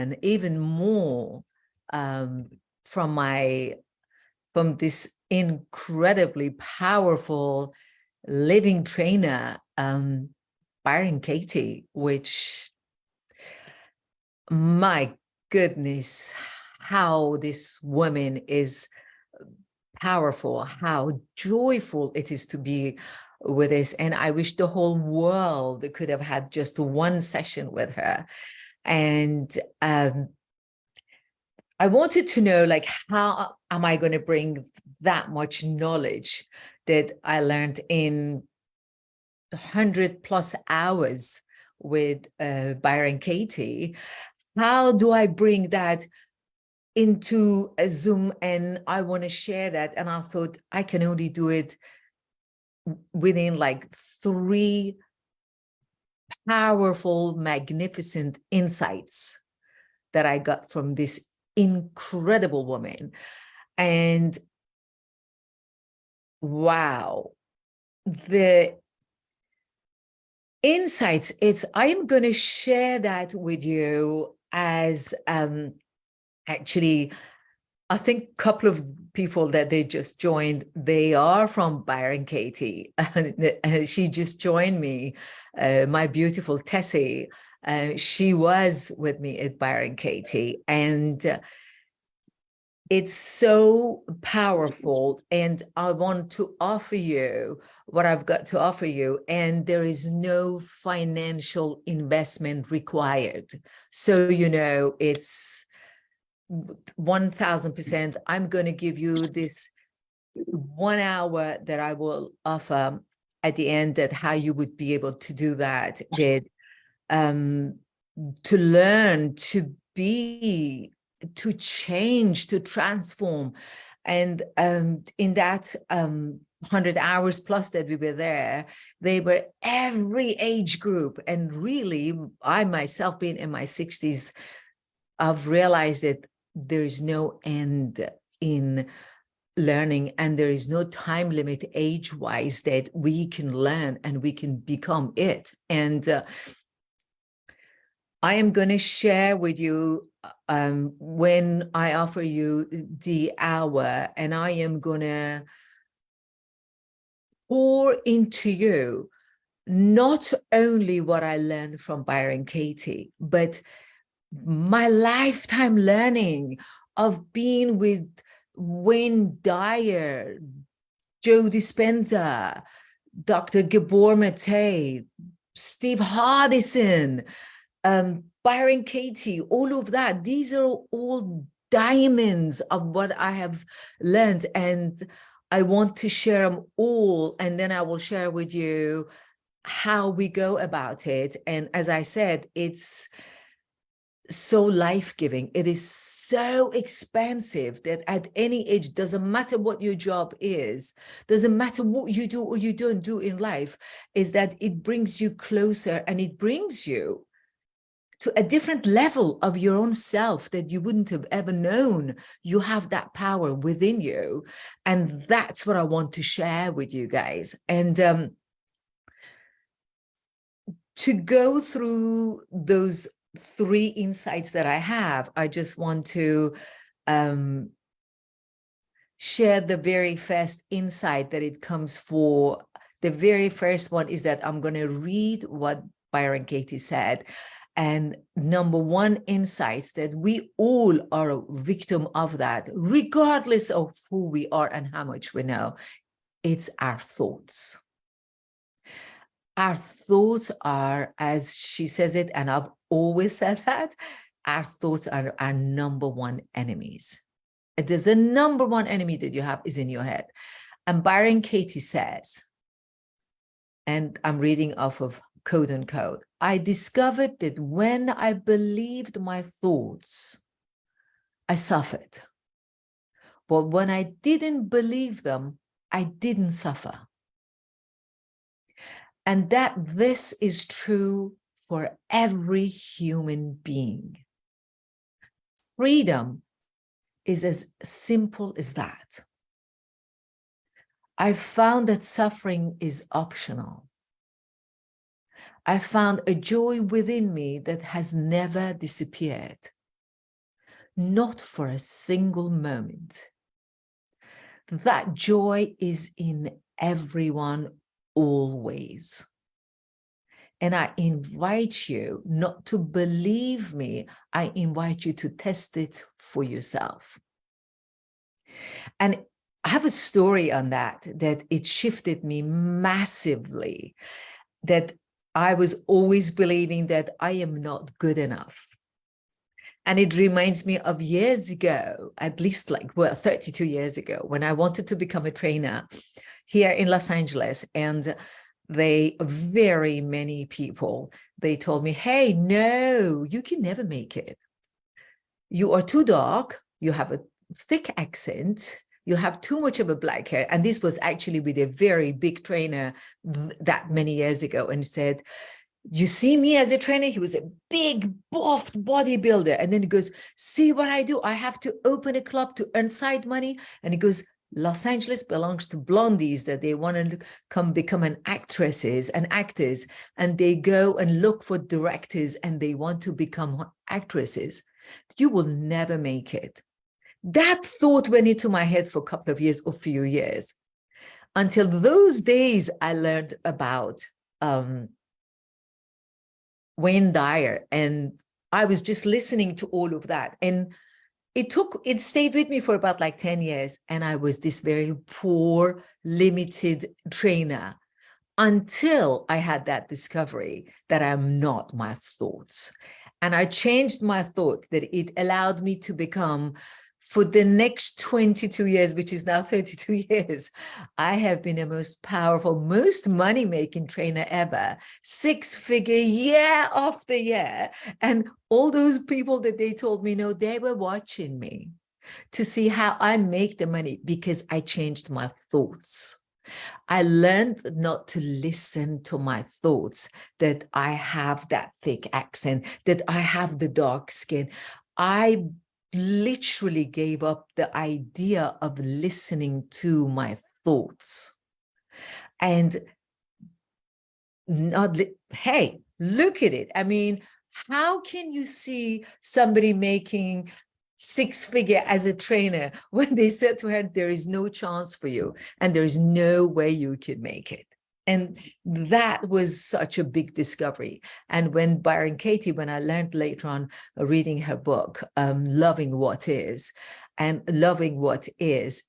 learn even more from this incredibly powerful living trainer, Byron Katie, which, my goodness, how this woman is powerful, how joyful it is to be with this. And I wish the whole world could have had just one session with her. And I wanted to know, like, how am I going to bring that much knowledge that I learned in 100+ hours with Byron Katie? How do I bring that into a Zoom? And I want to share that. And I thought I can only do it within like 3 powerful, magnificent insights that I got from this incredible woman. And wow, the insights, I am going to share that with you as actually, I think a couple of people that they just joined, they are from Byron Katie. She just joined me, my beautiful Tessie. She was with me at Byron Katie, and it's so powerful. And I want to offer you what I've got to offer you, and there is no financial investment required. So, you know, it's 1000%. I'm going to give you this 1 hour that I will offer at the end, that how you would be able to do that, that to learn, to be, to change, to transform. And in that 100 hours plus that we were there, they were every age group. And really, I myself, being in my 60s, I've realized that there is no end in learning, and there is no time limit age-wise that we can learn and we can become it. And I am going to share with you when I offer you the hour, and I am going to pour into you not only what I learned from Byron Katie, but my lifetime learning of being with Wayne Dyer, Joe Dispenza, Dr. Gabor Mate, Steve Hardison, Byron Katie, all of that. These are all diamonds of what I have learned, and I want to share them all. And then I will share with you how we go about it. And as I said, it's so life-giving. It is so expansive that at any age, doesn't matter what your job is, doesn't matter what you do or you don't do in life, is that it brings you closer, and it brings you to a different level of your own self that you wouldn't have ever known. You have that power within you. And that's what I want to share with you guys. And to go through those 3 insights that I have, I just want to share the very first insight that it comes for. The very first one is that I'm going to read what Byron Katie said. And number 1 insight, that we all are a victim of that, regardless of who we are and how much we know. It's our thoughts. Our thoughts are, as she says it, and I've always said that, our thoughts are our number 1 enemies. If there's a number 1 enemy that you have, is in your head. And Byron Katie says, and I'm reading off of Code and Code, I discovered that when I believed my thoughts, I suffered. But when I didn't believe them, I didn't suffer. And that this is true for every human being. Freedom is as simple as that. I found that suffering is optional. I found a joy within me that has never disappeared. not for a single moment. That joy is in everyone always. And I invite you not to believe me. I invite you to test it for yourself. And I have a story on that it shifted me massively, that I was always believing that I am not good enough. And it reminds me of years ago, at least 32 years ago, when I wanted to become a trainer here in Los Angeles. And very many people, they told me, hey, no, you can never make it. You are too dark. You have a thick accent. You have too much of a black hair. And this was actually with a very big trainer that many years ago, and said, you see me as a trainer? He was a big, buffed bodybuilder. And then he goes, see what I do? I have to open a club to earn side money. And he goes, Los Angeles belongs to blondies that they want to become an actresses and actors. And they go and look for directors and they want to become actresses. You will never make it. That thought went into my head for a couple of years or few years. Until those days, I learned about Wayne Dyer, and I was just listening to all of that, and it stayed with me for about 10 years, and I was this very poor, limited trainer until I had that discovery that I'm not my thoughts. And I changed my thought, that it allowed me to become, for the next 22 years, which is now 32 years, I have been the most powerful, most money-making trainer ever, 6-figure year after year. And all those people that they told me no, they were watching me to see how I make the money, because I changed my thoughts. I learned not to listen to my thoughts, that I have that thick accent, that I have the dark skin. I literally gave up the idea of listening to my thoughts. And not, hey, look at it. I mean, how can you see somebody making 6-figure as a trainer when they said to her, there is no chance for you and there is no way you can make it? And that was such a big discovery. And when Byron Katie, when I learned later on, reading her book, Loving What Is, and loving what is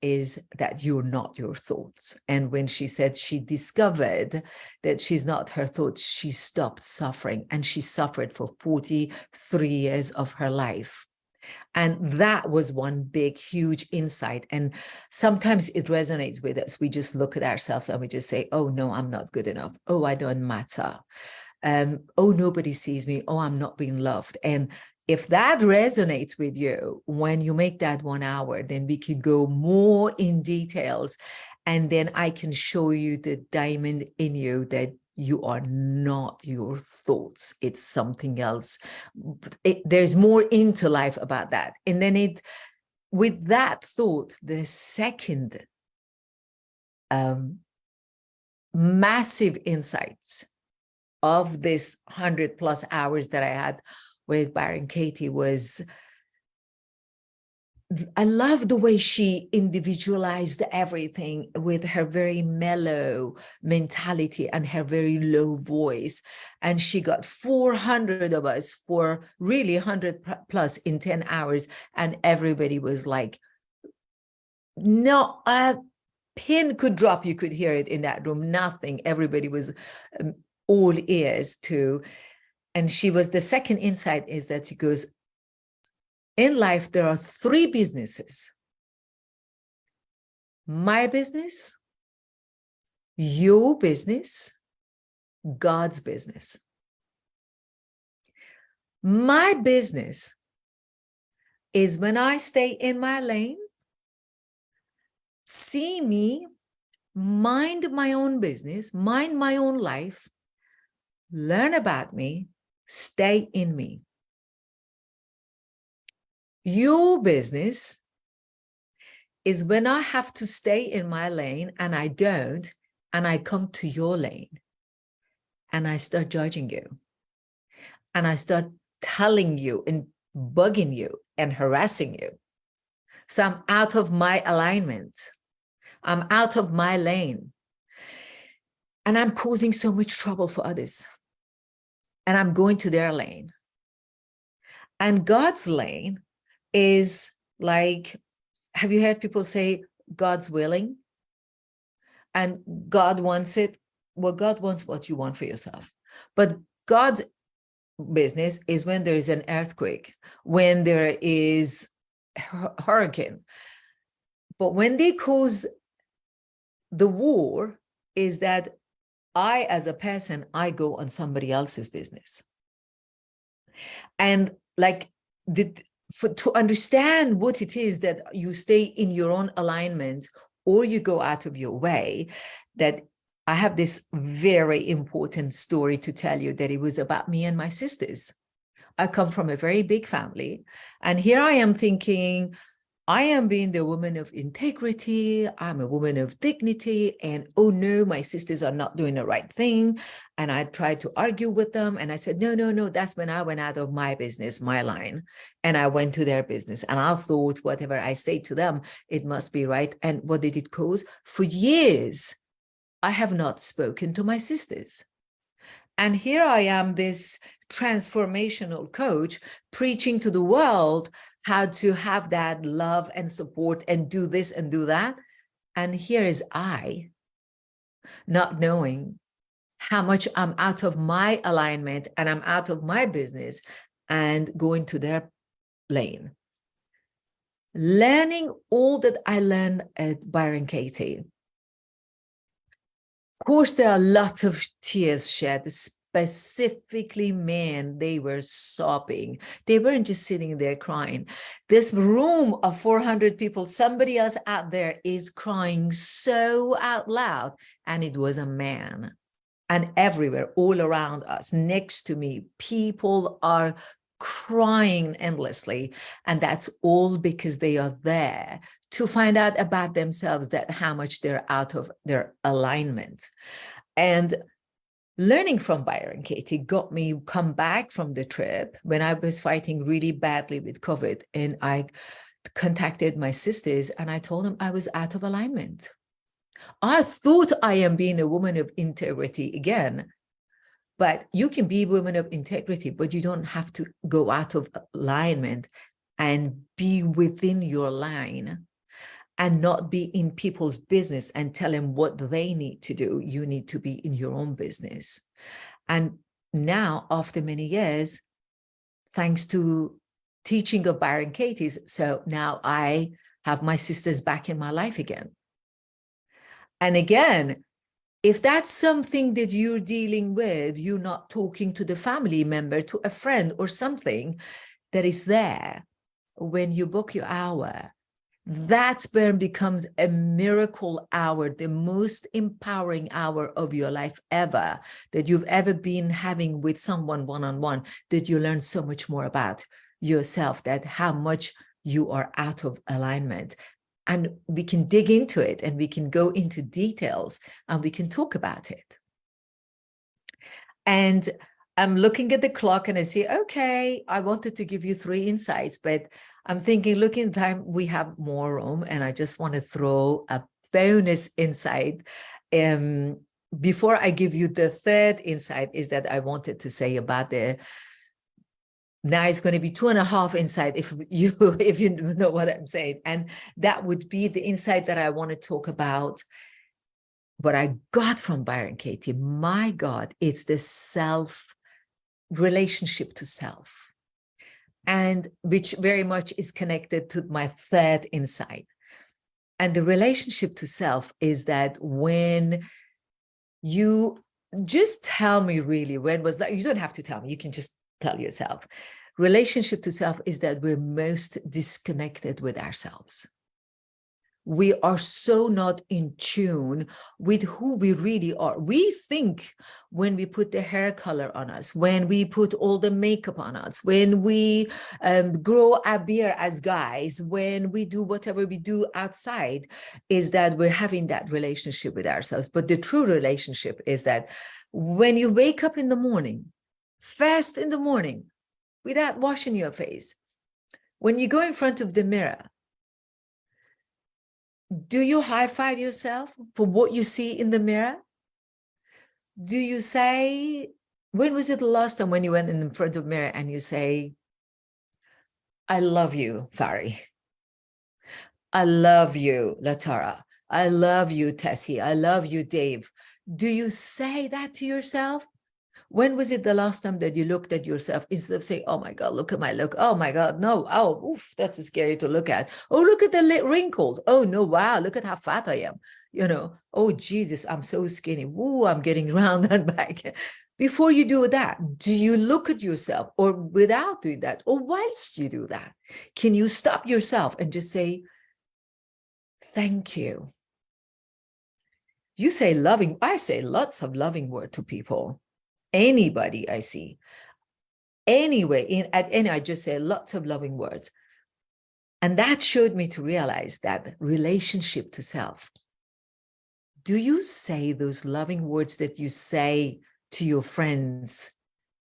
that you're not your thoughts. And when she said she discovered that she's not her thoughts, she stopped suffering, and she suffered for 43 years of her life. And that was one big, huge insight. And sometimes it resonates with us. We just look at ourselves and we just say, oh, no, I'm not good enough. Oh, I don't matter. Oh, nobody sees me. Oh, I'm not being loved. And if that resonates with you, when you make that 1 hour, then we can go more in details. And then I can show you the diamond in you, that you are not your thoughts. It's something else. There's more into life about that. And then with that thought, the second massive insights of this 100+ hours that I had with Byron Katie was, I love the way she individualized everything with her very mellow mentality and her very low voice. And she got 400 of us for really 100+ in 10 hours. And everybody was like, no, a pin could drop. You could hear it in that room, nothing. Everybody was all ears to. And she was, the second insight is that she goes, in life, there are 3 businesses: my business, your business, God's business. My business is when I stay in my lane, see me, mind my own business, mind my own life, learn about me, stay in me. Your business is when I have to stay in my lane and I don't, and I come to your lane and I start judging you. And I start telling you and bugging you and harassing you. So I'm out of my alignment. I'm out of my lane. And I'm causing so much trouble for others. And I'm going to their lane. And God's lane is like, have you heard people say, God's willing? And God wants it. Well, God wants what you want for yourself. But God's business is when there is an earthquake, when there is hurricane. But when they cause the war, is that I, as a person, I go on somebody else's business. And like to understand what it is that you stay in your own alignment or you go out of your way, that I have this very important story to tell you, that it was about me and my sisters. I come from a very big family, and here I am thinking, I am being the woman of integrity. I'm a woman of dignity. And oh no, my sisters are not doing the right thing. And I tried to argue with them. And I said, no, no, no. That's when I went out of my business, my line. And I went to their business. And I thought whatever I say to them, it must be right. And what did it cause? For years, I have not spoken to my sisters. And here I am, this transformational coach, preaching to the world how to have that love and support and do this and do that. And here is I, not knowing how much I'm out of my alignment and I'm out of my business and going to their lane. Learning all that I learned at Byron Katie. Of course, there are lots of tears shed, specifically men. They were sobbing. They weren't just sitting there crying. This room of 400 people, somebody else out there is crying so out loud. And it was a man. And everywhere, all around us, next to me, people are crying endlessly. And that's all because they are there to find out about themselves, that how much they're out of their alignment. And learning from Byron Katie got me come back from the trip when I was fighting really badly with COVID. And I contacted my sisters and I told them I was out of alignment. I thought I am being a woman of integrity again, but you can be a woman of integrity, but you don't have to go out of alignment and be within your line and not be in people's business and tell them what they need to do. You need to be in your own business. And now, after many years, thanks to teaching of Byron Katie's, so now I have my sisters back in my life again. And again, if that's something that you're dealing with, you're not talking to the family member, to a friend or something that is there, when you book your hour, that's where it becomes a miracle hour, the most empowering hour of your life ever, that you've ever been having with someone one-on-one, that you learn so much more about yourself, that how much you are out of alignment. And we can dig into it and we can go into details and we can talk about it. And I'm looking at the clock and I say, okay, I wanted to give you 3 insights, but I'm thinking, looking at time, we have more room. And I just want to throw a bonus insight. Before I give you the 3rd insight, is that I wanted to say about now it's going to be 2.5 insight if you know what I'm saying. And that would be the insight that I want to talk about. What I got from Byron Katie, my God, it's the relationship to self. And which very much is connected to my 3rd insight. And the relationship to self is that when you just tell me really, when was that? You don't have to tell me, you can just tell yourself. Relationship to self is that we're most disconnected with ourselves. We are so not in tune with who we really are. We think when we put the hair color on us, when we put all the makeup on us, when we grow a beard as guys, when we do whatever we do outside, is that we're having that relationship with ourselves. But the true relationship is that when you wake up in the morning, fast in the morning, without washing your face, When you go in front of the mirror, do you high five yourself for what you see in the mirror? Do you say, when was it the last time when you went in front of the mirror and you say, I love you, Fari. I love you, Latara. I love you, Tessie. I love you, Dave. Do you say that to yourself? When was it the last time that you looked at yourself instead of saying, oh my God, look at my look. Oh my God, no. Oh, oof, that's scary to look at. Oh, look at the wrinkles. Oh no, wow, look at how fat I am. You know, oh Jesus, I'm so skinny. Ooh, I'm getting round and back. Before you do that, do you look at yourself, or without doing that, or whilst you do that, can you stop yourself and just say, thank you? You say loving, I say lots of loving word to people. Anybody I see. Anyway, I just say lots of loving words. And that showed me to realize that relationship to self. Do you say those loving words that you say to your friends,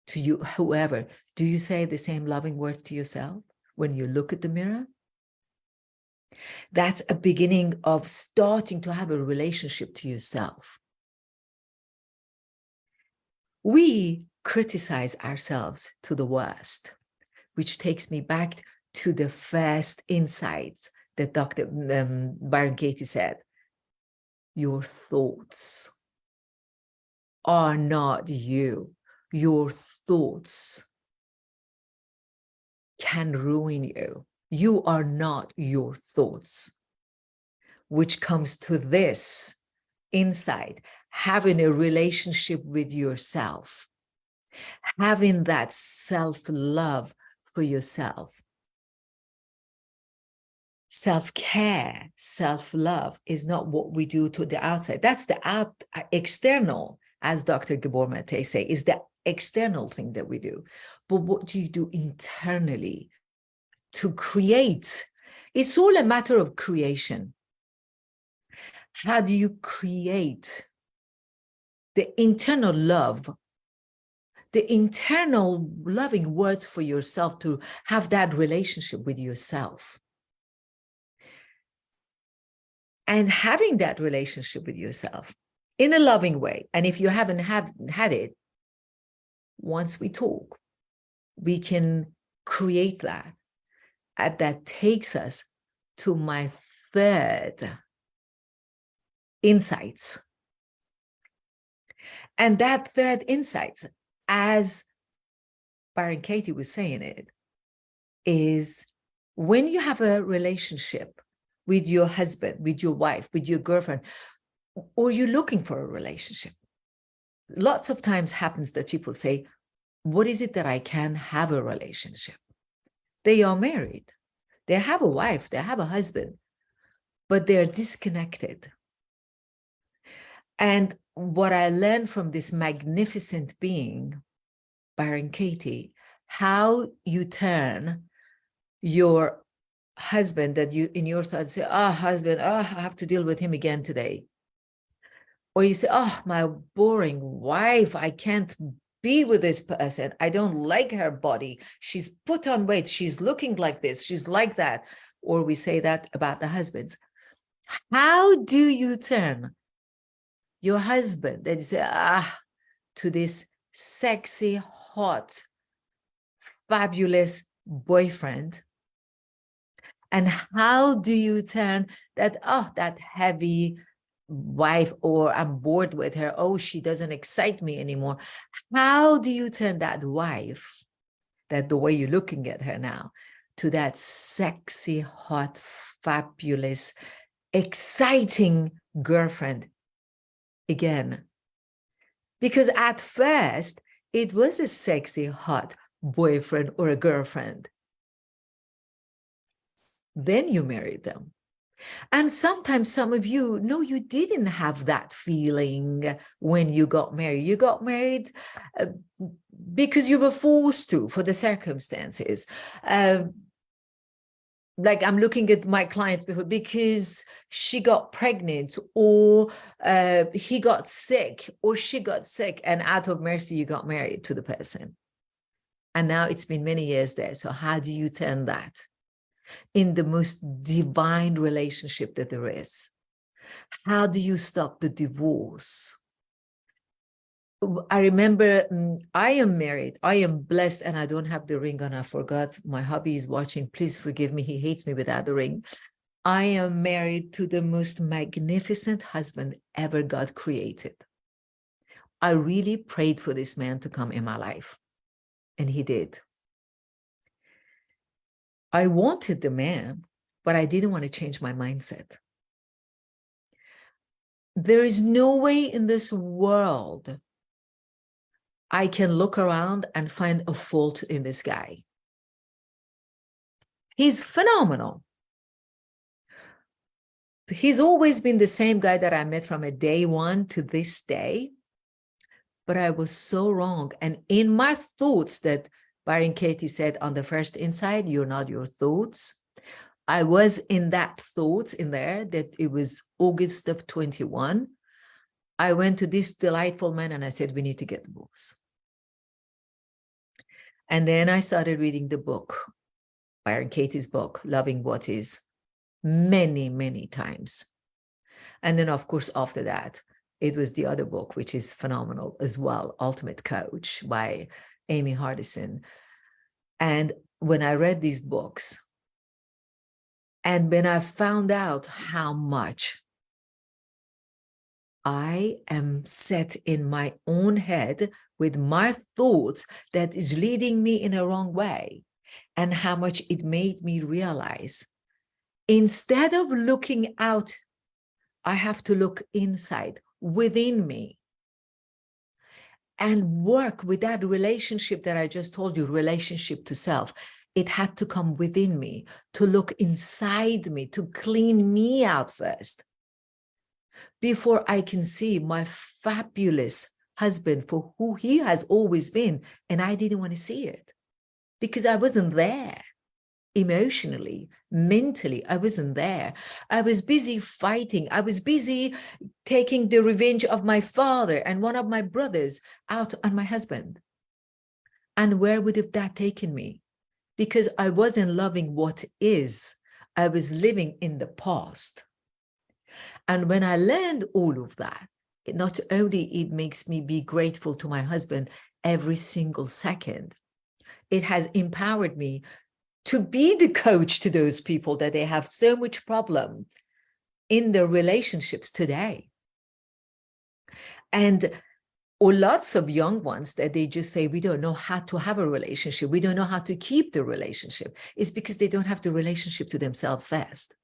to you, whoever? Do you say the same loving words to yourself when you look at the mirror? That's a beginning of starting to have a relationship to yourself. We criticize ourselves to the worst, which takes me back to the first insights that Dr. Byron Katie said. Your thoughts are not you. Your thoughts can ruin you. You are not your thoughts, which comes to this insight, having a relationship with yourself, having that self-love for yourself. Self-care, self-love is not what we do to the outside. That's the external, as Dr. Gabor Mate say, is the external thing that we do. But what do you do internally to create? It's all a matter of creation. How do you create the internal love, the internal loving words for yourself to have that relationship with yourself? And having that relationship with yourself in a loving way. And if you haven't had it, once we talk, we can create that. And that takes us to my third insight. And that third insight, as Byron Katie was saying it, is when you have a relationship with your husband, with your wife, with your girlfriend, or you're looking for a relationship. Lots of times happens that people say, what is it that I can have a relationship? They are married. They have a wife, they have a husband, but they're disconnected. And what I learned from this magnificent being, Byron Katie, how you turn your husband that you in your thoughts say, oh, husband, oh, I have to deal with him again today. Or you say, oh, my boring wife, I can't be with this person. I don't like her body. She's put on weight. She's looking like this. She's like that. Or we say that about the husbands. How do you turn your husband that you say, to this sexy, hot, fabulous boyfriend? And how do you turn that, that heavy wife, or I'm bored with her, oh, she doesn't excite me anymore. How do you turn that wife, that the way you're looking at her now, to that sexy, hot, fabulous, exciting girlfriend again? Because at first, it was a sexy, hot boyfriend or a girlfriend. Then you married them. And sometimes some of you, no, you didn't have that feeling when you got married. You got married because you were forced to, for the circumstances. Like I'm looking at my clients before, because she got pregnant, or he got sick, or she got sick, and out of mercy, you got married to the person. And now it's been many years there. So how do you turn that? in the most divine relationship that there is? How do you stop the divorce? I remember I am married, I am blessed, and I don't have the ring on. I forgot. My hubby is watching. Please forgive me. He hates me without the ring. I am married to the most magnificent husband ever God created. I really prayed for this man to come in my life, and he did. I wanted the man, but I didn't want to change my mindset. There is no way in this world I can look around and find a fault in this guy. He's phenomenal. He's always been the same guy that I met from a day one to this day, but I was so wrong. And in my thoughts that Byron Katie said on the first inside, you're not your thoughts. I was in that thoughts in there that it was August of 21. I went to this delightful man and I said, we need to get divorced. And then I started reading the book, Byron Katie's book, Loving What Is, many, many times. And then, of course, after that, it was the other book, which is phenomenal as well, Ultimate Coach by Amy Hardison. And when I read these books, and when I found out how much I am set in my own head with my thoughts that is leading me in a wrong way, and how much it made me realize, instead of looking out, I have to look inside within me and work with that relationship that I just told you, relationship to self. It had to come within me, to look inside me, to clean me out first, before I can see my fabulous husband for who he has always been. And I didn't want to see it because I wasn't there. Emotionally, mentally, I wasn't there. I was busy fighting. I was busy taking the revenge of my father and one of my brothers out on my husband. And where would have that taken me? Because I wasn't loving what is. I was living in the past. And when I learned all of that, it not only it makes me be grateful to my husband every single second, it has empowered me to be the coach to those people that they have so much problem in their relationships today. And or lots of young ones that they just say, we don't know how to have a relationship. We don't know how to keep the relationship. It's because they don't have the relationship to themselves first.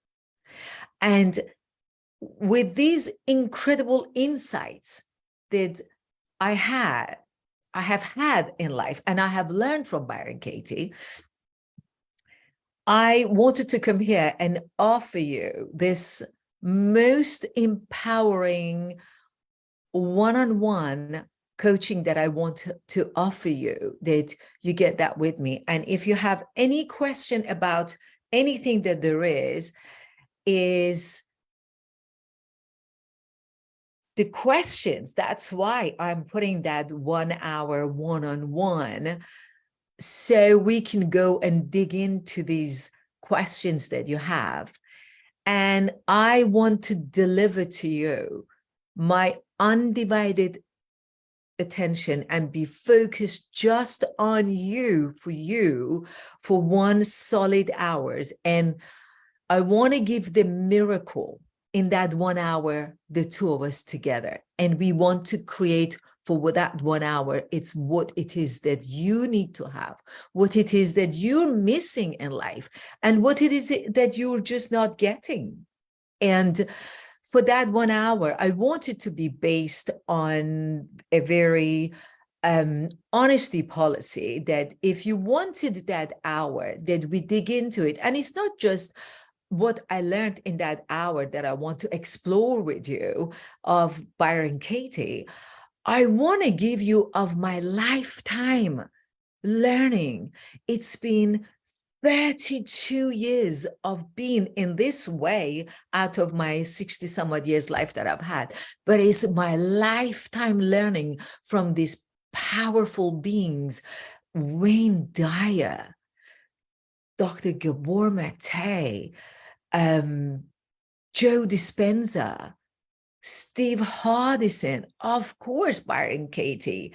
And with these incredible insights that I have had in life, and I have learned from Byron Katie, I wanted to come here and offer you this most empowering one-on-one coaching that I want to offer you, that you get that with me. And if you have any question about anything that there is the questions. That's why I'm putting that 1 hour one-on-one, so we can go and dig into these questions that you have. And I want to deliver to you my undivided attention and be focused just on you for 1 solid hours. And I want to give the miracle in that 1 hour, the two of us together. And we want to create for that 1 hour, it's what it is that you need to have, what it is that you're missing in life, and what it is that you're just not getting. And for that 1 hour, I want it to be based on a very honesty policy, that if you wanted that hour, that we dig into it. And it's not just what I learned in that hour that I want to explore with you of Byron Katie. I want to give you of my lifetime learning. It's been 32 years of being in this way out of my 60 some odd years life that I've had. But it's my lifetime learning from these powerful beings. Wayne Dyer, Dr. Gabor Mate, Joe Dispenza, Steve Hardison, of course, Byron Katie,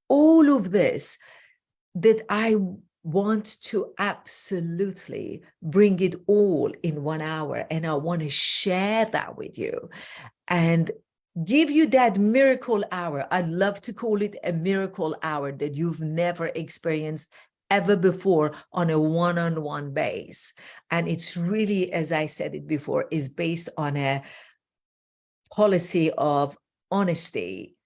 all of this that I want to absolutely bring it all in 1 hour. And I want to share that with you and give you that miracle hour. I'd love to call it a miracle hour that you've never experienced ever before on a one-on-one base. And it's really, as I said it before, is based on a policy of honesty.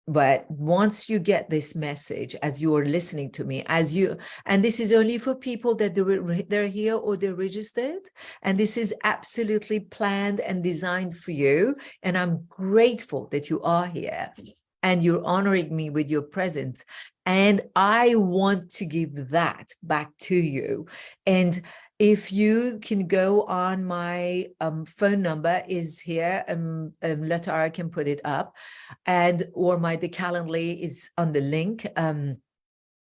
But once you get this message, as you are listening to me, and this is only for people that they're here or they're registered, and this is absolutely planned and designed for you. And I'm grateful that you are here and you're honoring me with your presence. And I want to give that back to you. And if you can go on my phone number is here, Latara can put it up, or the Calendly is on the link.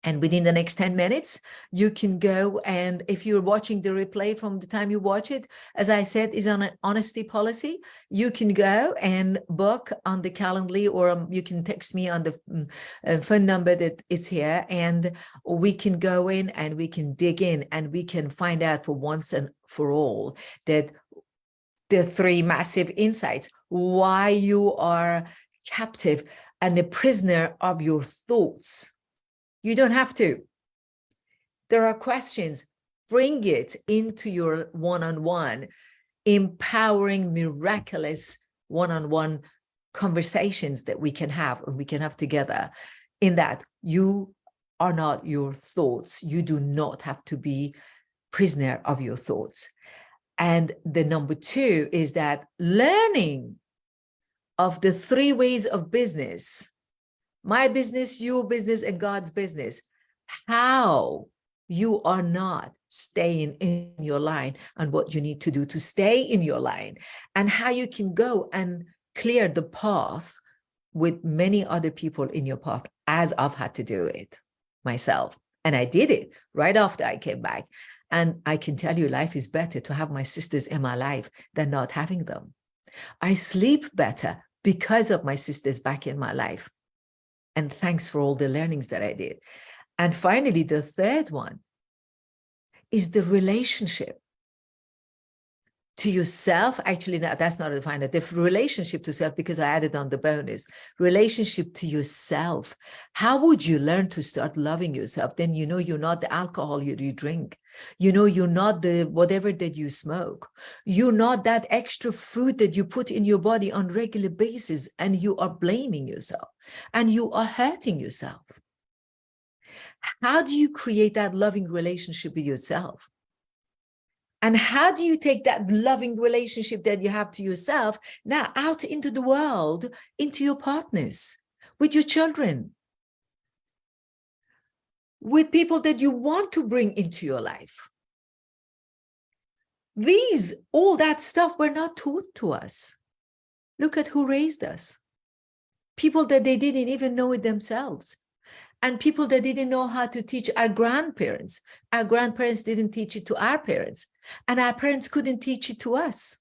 And within the next 10 minutes, you can go, and if you're watching the replay from the time you watch it, as I said, is on an honesty policy. You can go and book on the Calendly, or you can text me on the phone number that is here, and we can go in and we can dig in and we can find out for once and for all that the 3 massive insights, why you are captive and a prisoner of your thoughts. You don't have to. There are questions. Bring it into your one-on-one, empowering, miraculous one-on-one conversations that we can have and we can have together, in that you are not your thoughts. You do not have to be prisoner of your thoughts. And the number 2 is that learning of the 3 ways of business: my business, your business, and God's business, how you are not staying in your line and what you need to do to stay in your line, and how you can go and clear the path with many other people in your path, as I've had to do it myself. And I did it right after I came back. And I can tell you, life is better to have my sisters in my life than not having them. I sleep better because of my sisters back in my life. And thanks for all the learnings that I did. And finally, the 3rd one is the relationship to yourself. Actually, no, that's not defined. The relationship to self, because I added on the bonus, relationship to yourself. How would you learn to start loving yourself? Then you know you're not the alcohol you drink. You know you're not the whatever that you smoke. You're not that extra food that you put in your body on a regular basis, and you are blaming yourself and you are hurting yourself. How do you create that loving relationship with yourself? And how do you take that loving relationship that you have to yourself now out into the world, into your partners, with your children, with people that you want to bring into your life? All that stuff were not taught to us. Look at who raised us. People that they didn't even know it themselves. And people that didn't know how to teach our grandparents. Our grandparents didn't teach it to our parents. And our parents couldn't teach it to us.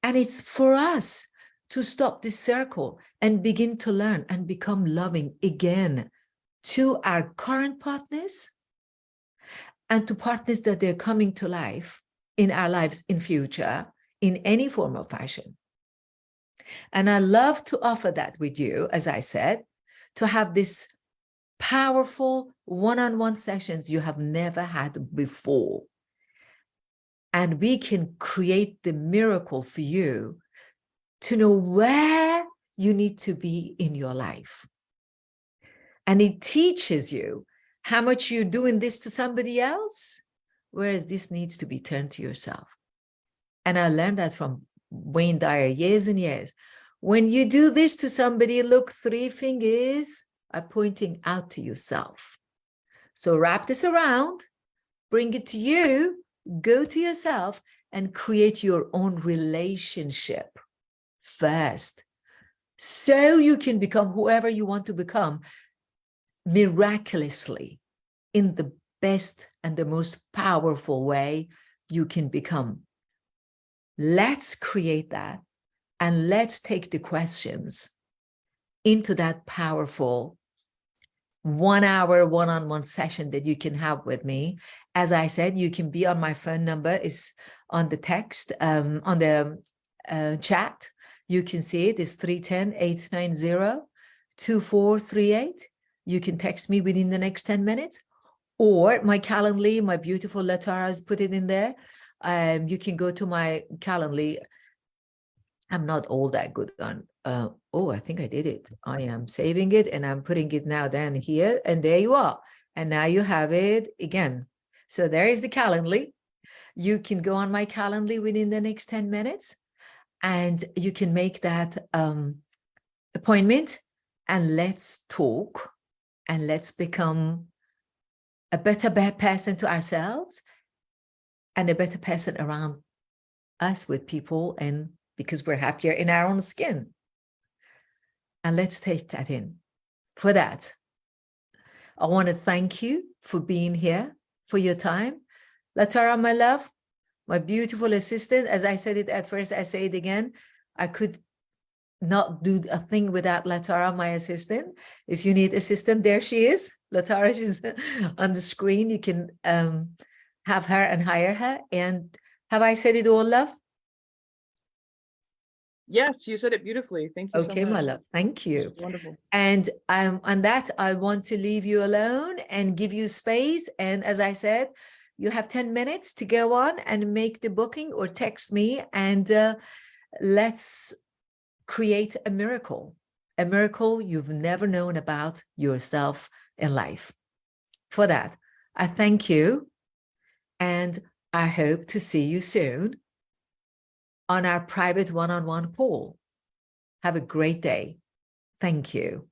And it's for us to stop this circle and begin to learn and become loving again to our current partners and to partners that they're coming to life in our lives in future in any form of fashion. And I love to offer that with you, as I said, to have this powerful one-on-one sessions you have never had before. And we can create the miracle for you to know where you need to be in your life. And it teaches you how much you're doing this to somebody else, whereas this needs to be turned to yourself. And I learned that from Wayne Dyer years and years. When you do this to somebody, look, 3 fingers are pointing out to yourself. So wrap this around, bring it to you, go to yourself, and create your own relationship first, so you can become whoever you want to become miraculously in the best and the most powerful way you can become. Let's create that, and let's take the questions into that powerful 1 hour one-on-one session that you can have with me. As I said, you can be on my phone number, is on the text, on the chat. You can see it is 310-890-2438. You can text me within the next 10 minutes, or my Calendly, my beautiful Latara has put it in there. You can go to my Calendly. I'm not all that good on, oh, I think I did it. I am saving it and I'm putting it now then here, and there you are. And now you have it again. So there is the Calendly. You can go on my Calendly within the next 10 minutes and you can make that appointment, and let's talk and let's become a better person to ourselves and a better person around us with people, and because we're happier in our own skin. And let's take that in. For that, I want to thank you for being here, for your time. Latara, my love, my beautiful assistant, as I said it at first, I say it again, I could not do a thing without Latara, my assistant. If you need assistant, there she is. Latara, she's on the screen. You can have her and hire her. And have I said it all, love? Yes, you said it beautifully. Thank you so much. Okay, my love. Thank you. It's wonderful. And on that, I want to leave you alone and give you space. And as I said, you have 10 minutes to go on and make the booking or text me, and let's create a miracle you've never known about yourself in life. For that, I thank you, and I hope to see you soon on our private one-on-one call. Have a great day. Thank you.